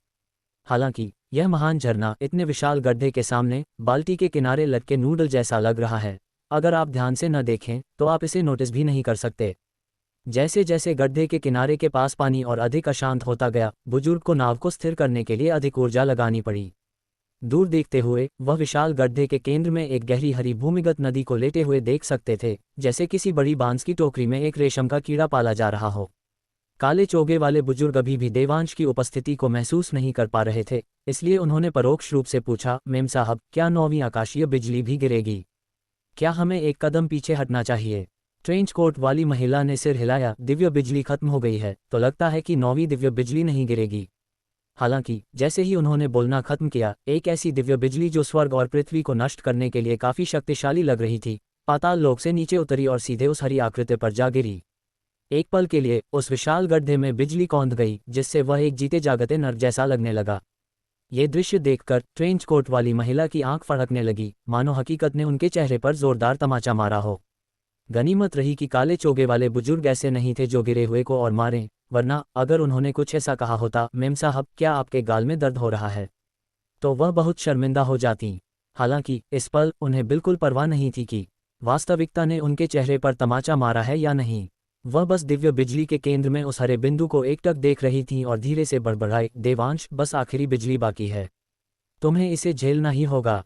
हालांकि यह महान झरना इतने विशाल गड्ढे के सामने बाल्टी के किनारे लटके नूडल जैसा लग रहा है। अगर आप ध्यान से न देखें तो आप इसे नोटिस भी नहीं कर सकते। जैसे जैसे गड्ढे के किनारे के पास पानी और अधिक अशांत होता गया, बुजुर्ग को नाव को स्थिर करने के लिए अधिक ऊर्जा लगानी पड़ी। दूर देखते हुए वह विशाल गड्ढे के केंद्र में एक गहरी हरी भूमिगत नदी को लेटे हुए देख सकते थे, जैसे किसी बड़ी बांस की टोकरी में एक रेशम का कीड़ा पाला जा रहा हो। काले चोगे वाले बुजुर्ग अभी भी देवांश की उपस्थिति को महसूस नहीं कर पा रहे थे, इसलिए उन्होंने परोक्ष रूप से पूछा, मेम साहब, क्या 9वीं आकाशीय बिजली भी गिरेगी? क्या हमें एक कदम पीछे हटना चाहिए? ट्रेंच कोट वाली महिला ने सिर हिलाया। दिव्य बिजली खत्म हो गई है, तो लगता है कि 9वीं दिव्य बिजली नहीं गिरेगी। हालांकि जैसे ही उन्होंने बोलना खत्म किया, एक ऐसी दिव्य बिजली जो स्वर्ग और पृथ्वी को नष्ट करने के लिए काफी शक्तिशाली लग रही थी, पाताल लोक से नीचे उतरी और सीधे उस हरी आकृति पर जा गिरी। एक पल के लिए उस विशाल गड्ढे में बिजली कौंध गई, जिससे वह एक जीते जागते नर जैसा लगने लगा। ये दृश्य देखकर ट्रेंच कोट वाली महिला की आंख फड़कने लगी, मानो हकीकत ने उनके चेहरे पर जोरदार तमाचा मारा हो। गनीमत रही कि काले चोगे वाले बुजुर्ग ऐसे नहीं थे जो गिरे हुए को और मारें, वरना अगर उन्होंने कुछ ऐसा कहा होता, मेम साहब, क्या आपके गाल में दर्द हो रहा है, तो वह बहुत शर्मिंदा हो जाती। हालांकि इस पल उन्हें बिल्कुल परवाह नहीं थी कि वास्तविकता ने उनके चेहरे पर तमाचा मारा है या नहीं। वह बस दिव्य बिजली के केंद्र में उस हरे बिंदु को एकटक देख रही थीं और धीरे से बड़बड़ाई, देवांश, बस आखिरी बिजली बाकी है, तुम्हें इसे झेलना ही होगा।